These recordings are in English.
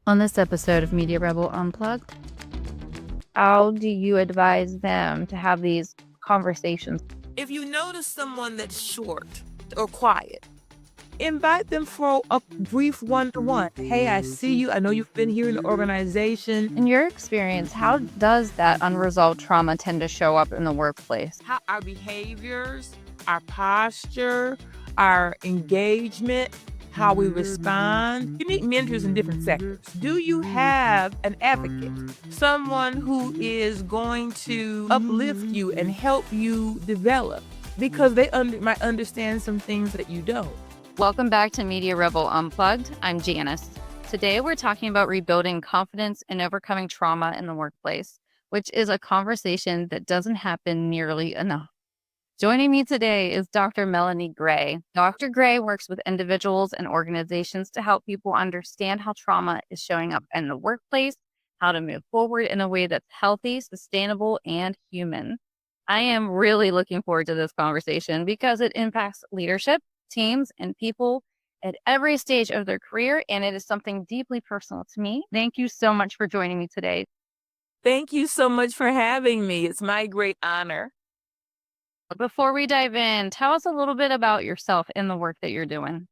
On this episode of Media Rebel Unplugged, how do you advise them to have these conversations? If you notice someone that's short or quiet, invite them for a brief one-to-one. Hey, I see you. I know you've been here in the organization. In your experience, how does that unresolved trauma tend to show up in the workplace? How our behaviors, our posture, our engagement, how we respond. You need mentors in different sectors. Do you have an advocate? Someone who is going to uplift you and help you develop because they might understand some things that you don't. Welcome back to Media Rebel Unplugged. I'm Janice. Today, we're talking about rebuilding confidence and overcoming trauma in the workplace, which is a conversation that doesn't happen nearly enough. Joining me today is Dr. Melanie Gray. Dr. Gray works with individuals and organizations to help people understand how trauma is showing up in the workplace, how to move forward in a way that's healthy, sustainable, and human. I am really looking forward to this conversation because it impacts leadership, teams, and people at every stage of their career, and it is something deeply personal to me. Thank you so much for joining me today. Thank you so much for having me. It's my great honor. Before we dive in, tell us a little bit about yourself and the work that you're doing.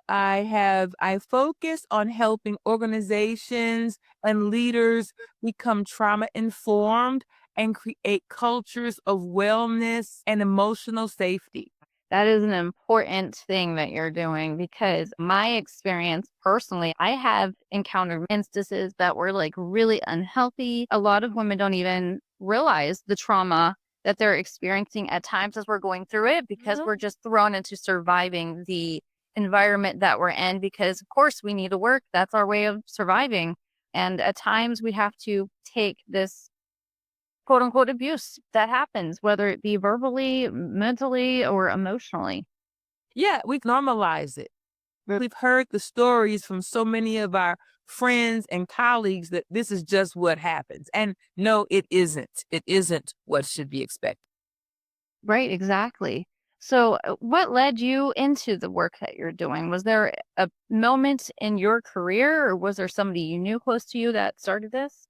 I focus on helping organizations and leaders become trauma informed and create cultures of wellness and emotional safety. That is an important thing that you're doing because my experience personally, I have encountered instances that were like really unhealthy. A lot of women don't even realize the trauma that they're experiencing at times as we're going through it because we're just thrown into surviving the environment that we're in because of course we need to work. That's our way of surviving. And at times we have to take this quote unquote abuse that happens, whether it be verbally, mentally, or emotionally. Yeah, we normalize it. We've heard the stories from so many of our friends and colleagues that this is just what happens. And no, it isn't. It isn't what should be expected. Right, exactly. So, what led you into the work that you're doing? Was there a moment in your career, or was there somebody you knew close to you that started this?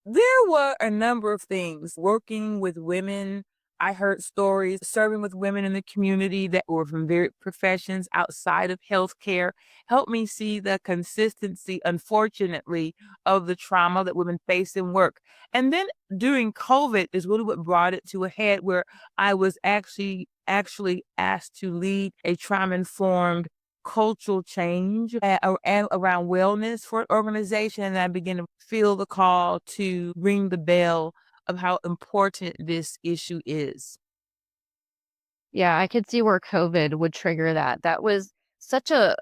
There were a number of things working with women. I heard stories serving with women in the community that were from various professions outside of healthcare, helped me see the consistency, unfortunately, of the trauma that women face in work. And then during COVID is really what brought it to a head where I was actually asked to lead a trauma informed cultural change and around wellness for an organization. And I began to feel the call to ring the bell of how important this issue is. Yeah, I could see where COVID would trigger that. That was such a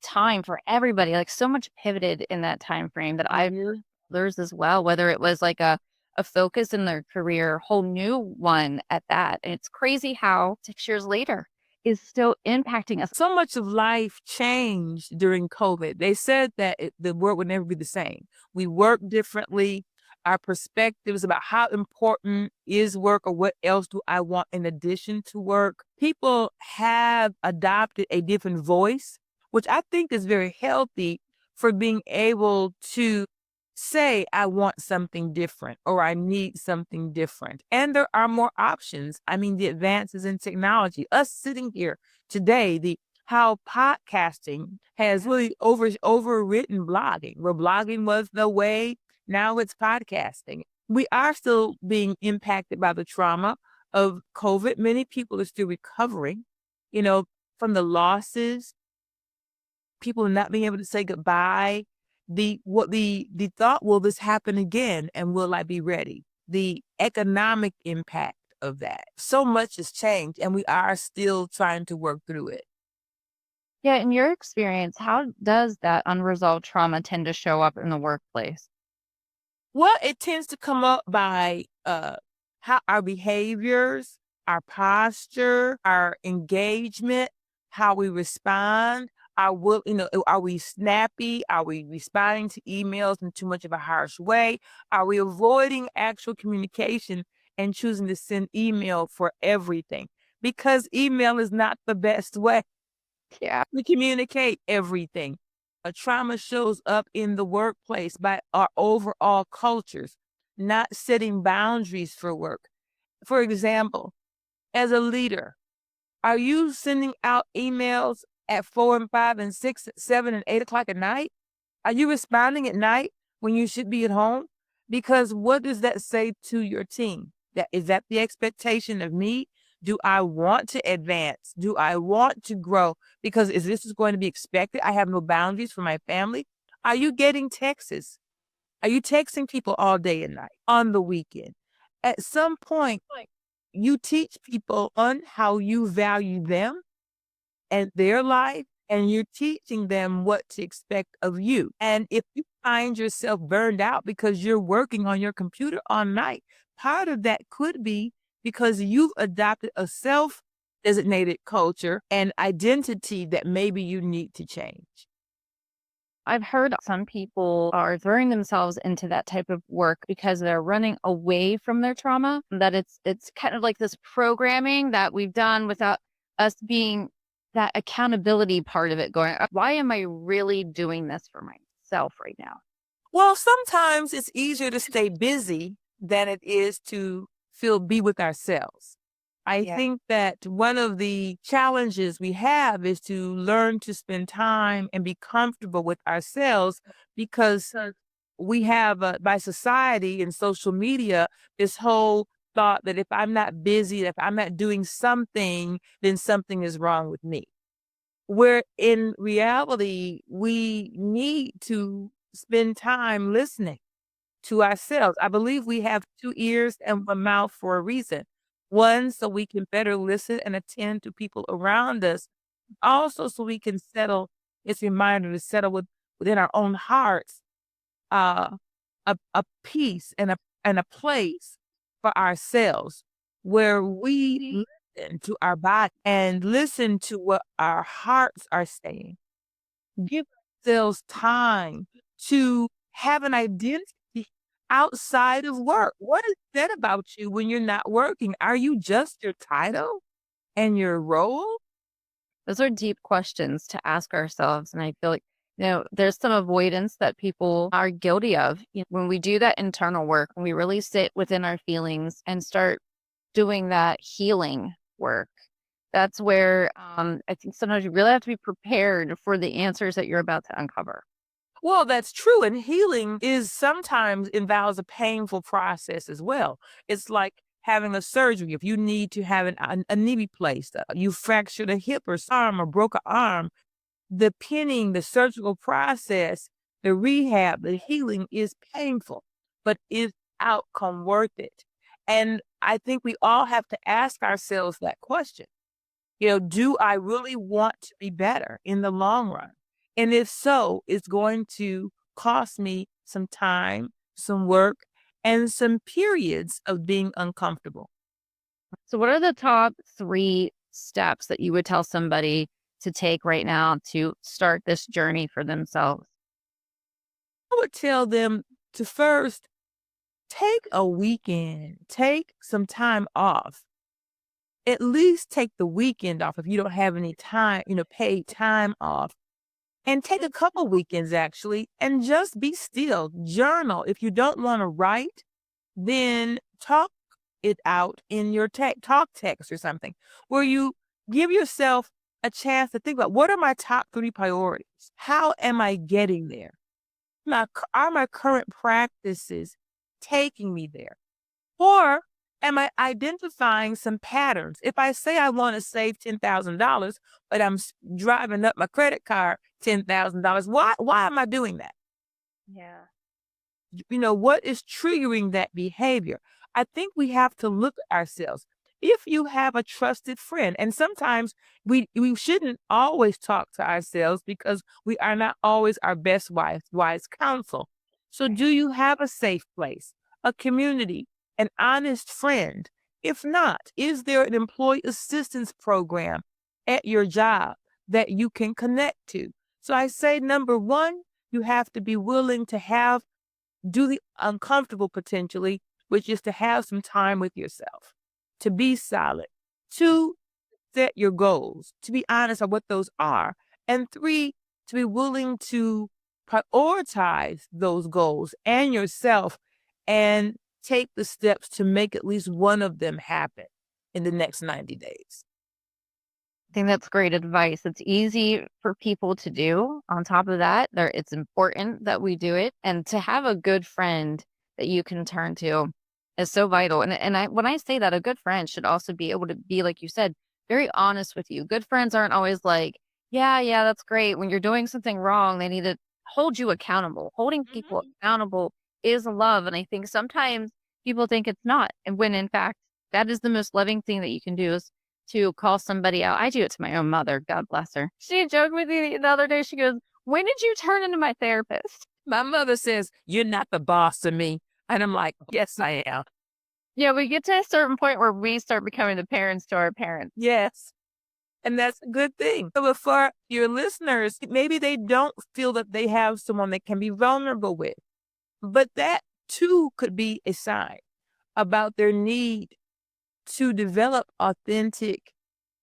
time for everybody. Like so much pivoted in that time frame that I've heard others as well, whether it was like a focus in their career, whole new one at that. And it's crazy how 6 years later is still impacting us. So much of life changed during COVID. They said that the world would never be the same. We work differently. Our perspectives about how important is work or what else do I want in addition to work. People have adopted a different voice, which I think is very healthy for being able to say, I want something different or I need something different. And there are more options. I mean, the advances in technology, us sitting here today, the how podcasting has really overwritten blogging, where blogging was the way, now it's podcasting. We are still being impacted by the trauma of COVID. Many people are still recovering, you know, from the losses, people not being able to say goodbye. The thought, will this happen again? And will I be ready? The economic impact of that. So much has changed and we are still trying to work through it. Yeah, in your experience, how does that unresolved trauma tend to show up in the workplace? Well, it tends to come up by how our behaviors, our posture, our engagement, how we respond, are we snappy? Are we responding to emails in too much of a harsh way? Are we avoiding actual communication and choosing to send email for everything? Because email is not the best way Yeah. to communicate everything. A trauma shows up in the workplace by our overall cultures, not setting boundaries for work. For example, as a leader, are you sending out emails at 4 and 5 and 6, 7 and 8 o'clock at night? Are you responding at night when you should be at home? Because what does that say to your team? That is that the expectation of me? Do I want to advance? Do I want to grow? Because is this going to be expected? I have no boundaries for my family. Are you getting texts? Are you texting people all day and night on the weekend? At some point, you teach people on how you value them and their life, and you're teaching them what to expect of you. And if you find yourself burned out because you're working on your computer all night, part of that could be because you've adopted a self designated culture and identity that maybe you need to change. I've heard some people are throwing themselves into that type of work because they're running away from their trauma, that it's kind of like this programming that we've done without us being that accountability part of it going, why am I really doing this for myself right now? Well, sometimes it's easier to stay busy than it is to be with ourselves. I Yeah. think that one of the challenges we have is to learn to spend time and be comfortable with ourselves because we have, by society and social media, this whole thought that if I'm not busy, if I'm not doing something, then something is wrong with me. Where in reality, we need to spend time listening to ourselves. I believe we have 2 ears and 1 mouth for a reason. One, so we can better listen and attend to people around us. Also, so we can settle, it's a reminder to settle within our own hearts, uh, a peace and a place for ourselves where we listen to our body and listen to what our hearts are saying. Give ourselves time to have an identity outside of work. What is that about you when you're not working? Are you just your title and your role? Those are deep questions to ask ourselves. And I feel like, there's some avoidance that people are guilty of. When we do that internal work, when we really sit within our feelings and start doing that healing work, that's where I think sometimes you really have to be prepared for the answers that you're about to uncover. Well, that's true. And healing is sometimes involves a painful process as well. It's like having a surgery. If you need to have a knee replaced, you fractured a hip or arm or broke an arm, the pinning, the surgical process, the rehab, the healing is painful, but is outcome worth it? And I think we all have to ask ourselves that question. Do I really want to be better in the long run? And if so, it's going to cost me some time, some work, and some periods of being uncomfortable. So, what are the top 3 steps that you would tell somebody to take right now to start this journey for themselves? I would tell them to first take a weekend, take some time off. At least take the weekend off if you don't have any time, paid time off. And take a couple weekends actually and just be still. Journal. If you don't want to write, then talk it out in your talk text or something where you give yourself a chance to think about what are my top 3 priorities? How am I getting there? Are my current practices taking me there? Or am I identifying some patterns? If I say I want to save $10,000, but I'm driving up my credit card $10,000, why am I doing that? Yeah. What is triggering that behavior? I think we have to look at ourselves. If you have a trusted friend, and sometimes we shouldn't always talk to ourselves because we are not always our best wise counsel. So do you have a safe place, a community, an honest friend? If not, is there an employee assistance program at your job that you can connect to? So I say number one, you have to be willing to do the uncomfortable potentially, which is to have some time with yourself, to be solid. 2, set your goals, to be honest on what those are. And 3, to be willing to prioritize those goals and yourself and take the steps to make at least one of them happen in the next 90 days. I think that's great advice. It's easy for people to do. On top of that, it's important that we do it. And to have a good friend that you can turn to is so vital. When I say that, a good friend should also be able to be, like you said, very honest with you. Good friends aren't always like, yeah, that's great. When you're doing something wrong, they need to hold you accountable. Holding people Mhm. accountable is love. And I think sometimes people think it's not. And when in fact, that is the most loving thing that you can do is to call somebody out. I do it to my own mother, God bless her. She joked with me the other day, she goes, "When did you turn into my therapist?" My mother says, "You're not the boss of me." And I'm like, "Yes, I am." Yeah, we get to a certain point where we start becoming the parents to our parents. Yes. And that's a good thing. So, but for your listeners, maybe they don't feel that they have someone they can be vulnerable with, but that too could be a sign about their need to develop authentic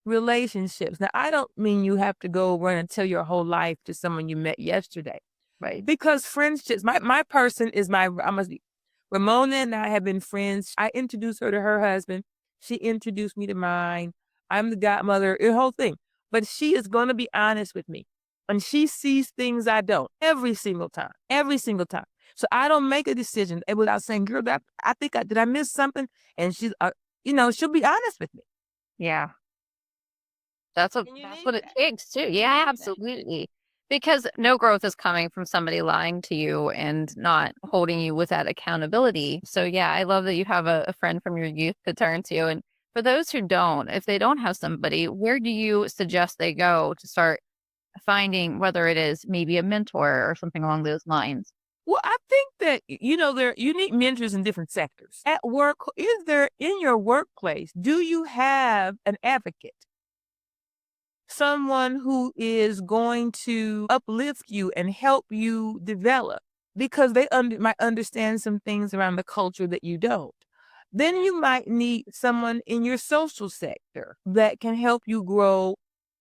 relationships. Now, I don't mean you have to go run and tell your whole life to someone you met yesterday. Right. Because friendships, my person is I must be, Ramona and I have been friends. I introduced her to her husband. She introduced me to mine. I'm the godmother, the whole thing. But she is going to be honest with me. And she sees things I don't every single time, every single time. So I don't make a decision without saying, girl, did I miss something? And she's, she'll be honest with me. Yeah. And you That's need what it that. takes too. You Yeah, need that. absolutely. Because no growth is coming from somebody lying to you and not holding you with that accountability. So yeah, I love that you have a friend from your youth to turn to. And for those who don't, if they don't have somebody, where do you suggest they go to start finding whether it is maybe a mentor or something along those lines? Well, I think that, you need mentors in different sectors. At work, is there in your workplace, do you have an advocate? Someone who is going to uplift you and help you develop because they might understand some things around the culture that you don't. Then you might need someone in your social sector that can help you grow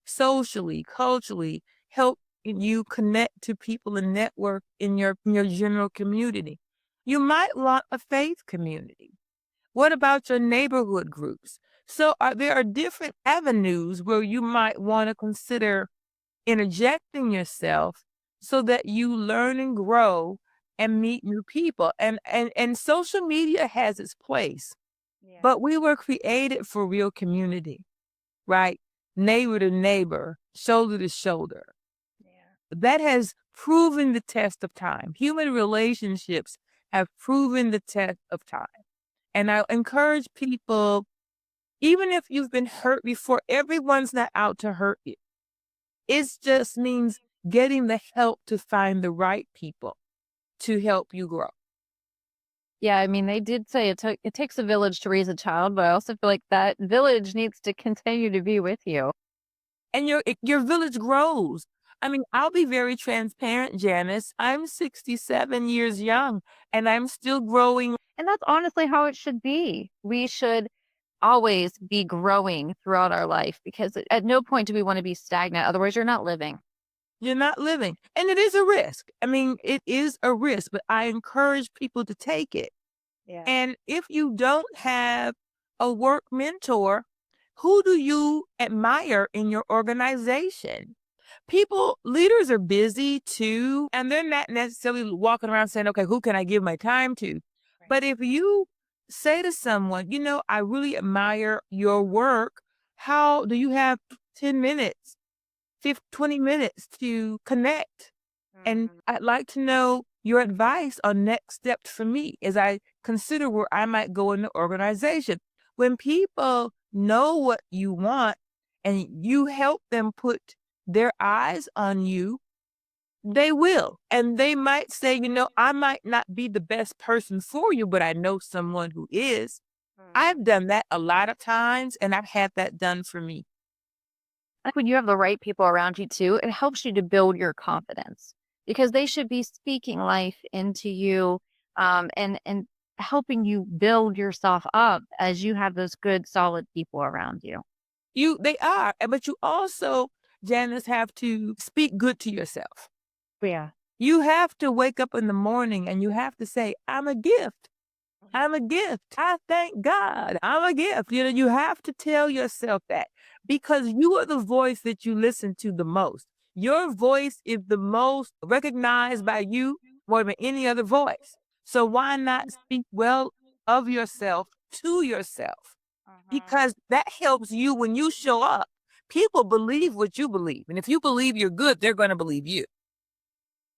socially, culturally, help you connect to people and network in your general community. You might want a faith community. What about your neighborhood groups? So there are different avenues where you might want to consider interjecting yourself so that you learn and grow and meet new people. And social media has its place, Yeah. but we were created for real community, right? Neighbor to neighbor, shoulder to shoulder. Yeah. That has proven the test of time. Human relationships have proven the test of time. And I encourage people, even if you've been hurt before, everyone's not out to hurt you. It just means getting the help to find the right people to help you grow. Yeah, I mean, they did say it takes a village to raise a child, but I also feel like that village needs to continue to be with you. And your village grows. I mean, I'll be very transparent, Janice. I'm 67 years young and I'm still growing. And that's honestly how it should be. We should always be growing throughout our life because at no point do we want to be stagnant. Otherwise, you're not living. You're not living. And it is a risk. I mean, it is a risk, but I encourage people to take it. Yeah. And if you don't have a work mentor, who do you admire in your organization? Leaders are busy too, and they're not necessarily walking around saying, okay, who can I give my time to? Right. But if you say to someone, I really admire your work, how do you have 10 minutes, 15, 20 minutes to connect? And Mm. I'd like to know your advice on next steps for me as I consider where I might go in the organization. When people know what you want and you help them put their eyes on you, they will. And they might say, I might not be the best person for you, but I know someone who is. Mm. I've done that a lot of times and I've had that done for me. Like when you have the right people around you too, it helps you to build your confidence because they should be speaking life into you, and helping you build yourself up as you have those good, solid people around you. They are, but you also Janice, have to speak good to yourself. Yeah. You have to wake up in the morning and you have to say, I'm a gift. I'm a gift. I thank God. I'm a gift. You have to tell yourself that because you are the voice that you listen to the most. Your voice is the most recognized by you more than any other voice. So why not speak well of yourself to yourself? Because that helps you when you show up. People believe what you believe. And if you believe you're good, they're going to believe you.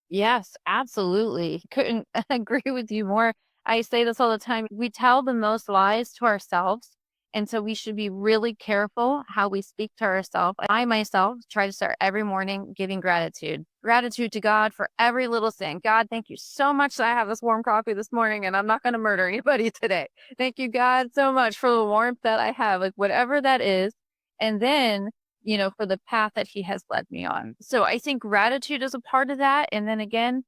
Yes, absolutely. Couldn't agree with you more. I say this all the time. We tell the most lies to ourselves. And so we should be really careful how we speak to ourselves. I myself try to start every morning giving gratitude. Gratitude to God for every little thing. God, thank you so much that I have this warm coffee this morning and I'm not going to murder anybody today. Thank you, God, so much for the warmth that I have, like whatever that is. And then for the path that he has led me on. So I think gratitude is a part of that. And then again,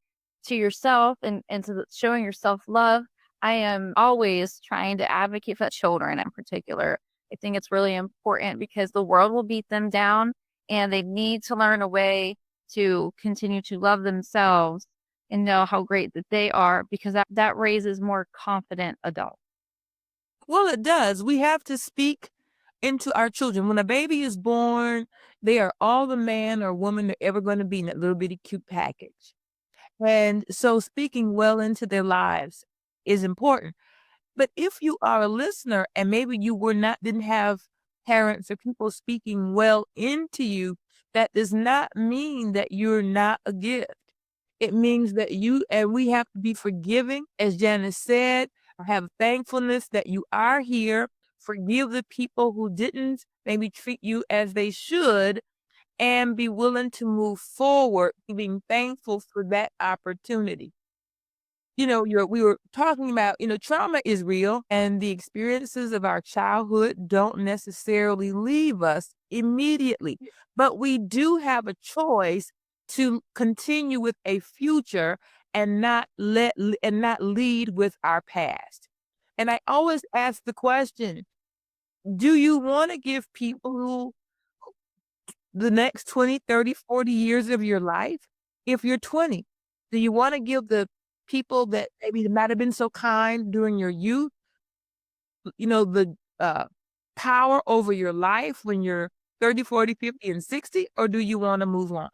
to yourself and to showing yourself love, I am always trying to advocate for children in particular. I think it's really important because the world will beat them down and they need to learn a way to continue to love themselves and know how great that they are because that raises more confident adults. Well, it does. We have to speak into our children. When a baby is born, they are all the man or woman they're ever going to be in that little bitty cute package. And so speaking well into their lives is important. But if you are a listener and maybe you didn't have parents or people speaking well into you, that does not mean that you're not a gift. It means that we have to be forgiving, as Janice said, have thankfulness that you are here. Forgive the people who didn't maybe treat you as they should, and be willing to move forward, being thankful for that opportunity. We were talking about, trauma is real and the experiences of our childhood don't necessarily leave us immediately, but we do have a choice to continue with a future and not lead with our past. And I always ask the question, do you want to give people who the next 20, 30, 40 years of your life? If you're 20, do you want to give the people that maybe might have been so kind during your youth, the power over your life when you're 30, 40, 50, and 60, or do you want to move on?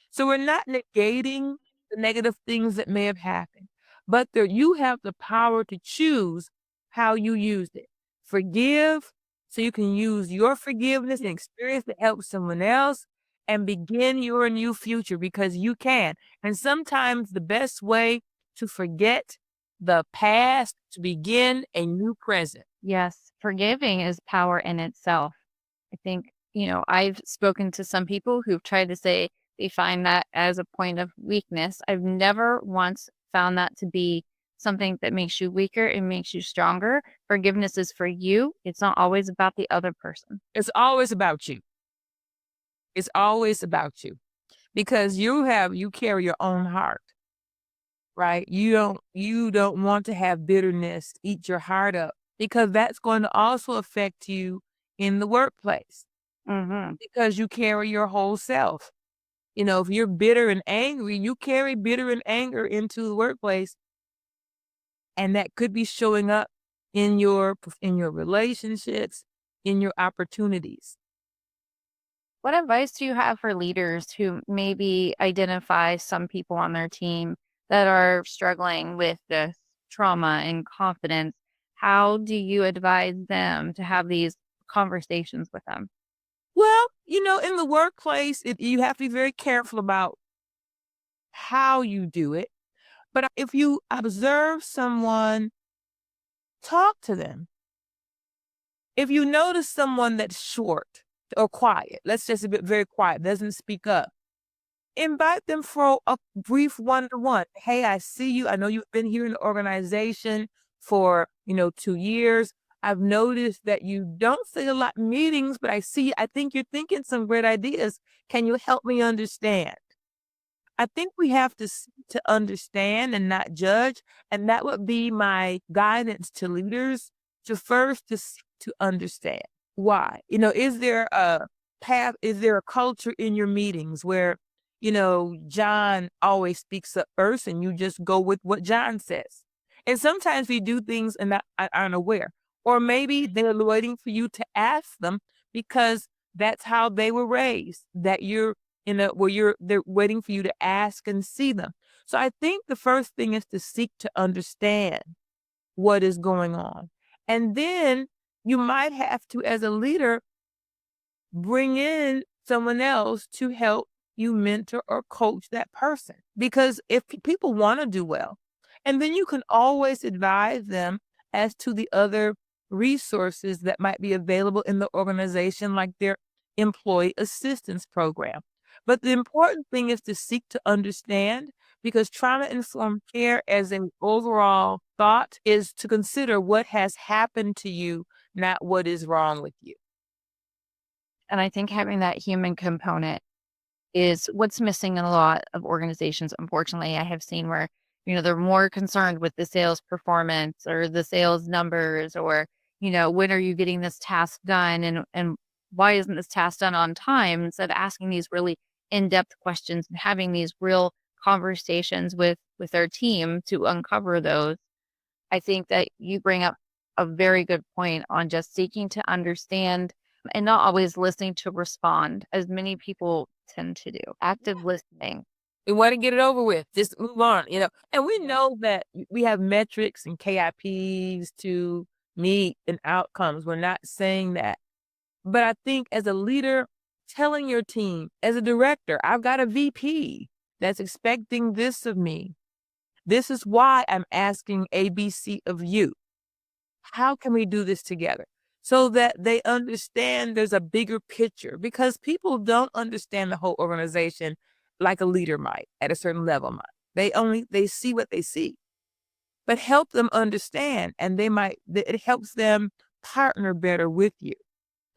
So we're not negating the negative things that may have happened, but you have the power to choose how you use it. Forgive so you can use your forgiveness and experience to help someone else and begin your new future because you can. And sometimes the best way to forget the past to begin a new present. Yes, forgiving is power in itself. I think, I've spoken to some people who've tried to say they find that as a point of weakness. I've never once found that to be something that makes you weaker. It makes you stronger. Forgiveness is for you. It's not always about the other person. It's always about you. It's always about you because you carry your own heart, right? You don't want to have bitterness eat your heart up because that's going to also affect you in the workplace because you carry your whole self. If you're bitter and angry, you carry bitter and anger into the workplace, and that could be showing up in your relationships, in your opportunities. What advice do you have for leaders who maybe identify some people on their team that are struggling with this trauma and confidence? How do you advise them to have these conversations with them? Well, in the workplace, you have to be very careful about how you do it. But if you observe someone, talk to them. If you notice someone that's short or quiet, let's just be very quiet, doesn't speak up, invite them for a brief one-to-one. Hey, I see you. I know you've been here in the organization for, 2 years. I've noticed that you don't say a lot in meetings, but I think you're thinking some great ideas. Can you help me understand? I think we have to understand and not judge. And that would be my guidance to leaders to first to understand why. Is there path? Is there a culture in your meetings where, John always speaks up first and you just go with what John says? And sometimes we do things and not aren't aware. Or maybe they're waiting for you to ask them because that's how they were raised, that you're they're waiting for you to ask and see them. So I think the first thing is to seek to understand what is going on. And then you might have to, as a leader, bring in someone else to help you mentor or coach that person. Because if people want to do well, and then you can always advise them as to the other resources that might be available in the organization, like their employee assistance program. But the important thing is to seek to understand, because trauma-informed care as an overall thought is to consider what has happened to you, not what is wrong with you. And I think having that human component is what's missing in a lot of organizations. Unfortunately, I have seen where, they're more concerned with the sales performance or the sales numbers or, when are you getting this task done and why isn't this task done on time, instead of asking these really in-depth questions and having these real conversations with their team to uncover those. I think that you bring up a very good point on just seeking to understand and not always listening to respond, as many people tend to do. Active listening. We want to get it over with. Just move on. And we Yeah. know that we have metrics and KIPs to meet and outcomes. We're not saying that. But I think as a leader, telling your team, as a director, I've got a VP that's expecting this of me. This is why I'm asking ABC of you. How can we do this together? So that they understand there's a bigger picture, because people don't understand the whole organization like a leader might at a certain level might. They see what they see. But help them understand, and it helps them partner better with you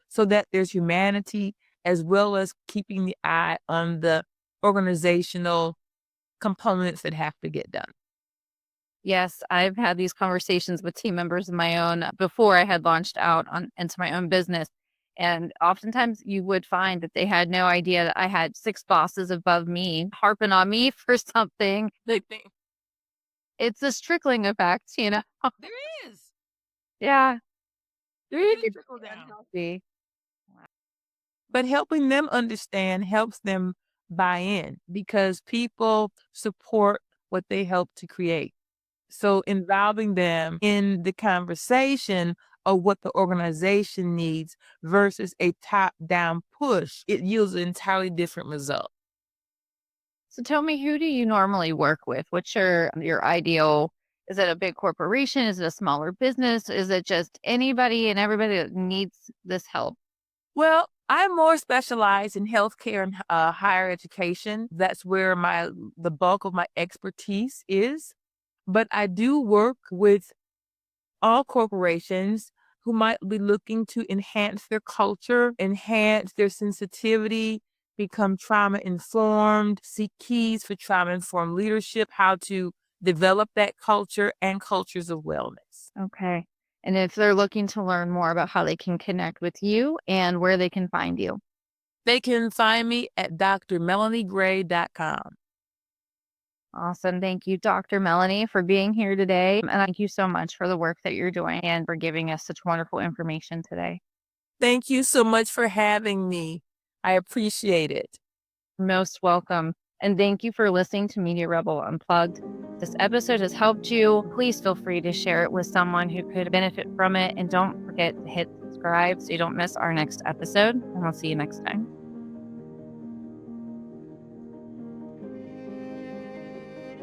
so that there's humanity as well as keeping the eye on the organizational components that have to get done. Yes, I've had these conversations with team members of my own before I had launched out into my own business. And oftentimes you would find that they had no idea that I had 6 bosses above me harping on me for something. They think It's this trickling effect. there is. Yeah. There is a It's trickle down. unhealthy. But helping them understand helps them buy in, because people support what they help to create. So involving them in the conversation of what the organization needs versus a top-down push, it yields an entirely different result. So tell me, who do you normally work with? What's your ideal? Is it a big corporation? Is it a smaller business? Is it just anybody and everybody that needs this help? Well, I'm more specialized in healthcare and higher education. That's where the bulk of my expertise is. But I do work with all corporations who might be looking to enhance their culture, enhance their sensitivity, become trauma informed, seek keys for trauma informed leadership, how to develop that culture and cultures of wellness. Okay. And if they're looking to learn more about how they can connect with you and where they can find you. They can find me at drmelaniegray.com. Awesome. Thank you, Dr. Melanie, for being here today. And thank you so much for the work that you're doing and for giving us such wonderful information today. Thank you so much for having me. I appreciate it. Most welcome. And thank you for listening to Media Rebel Unplugged. This episode has helped you. Please feel free to share it with someone who could benefit from it. And don't forget to hit subscribe so you don't miss our next episode. And we'll see you next time.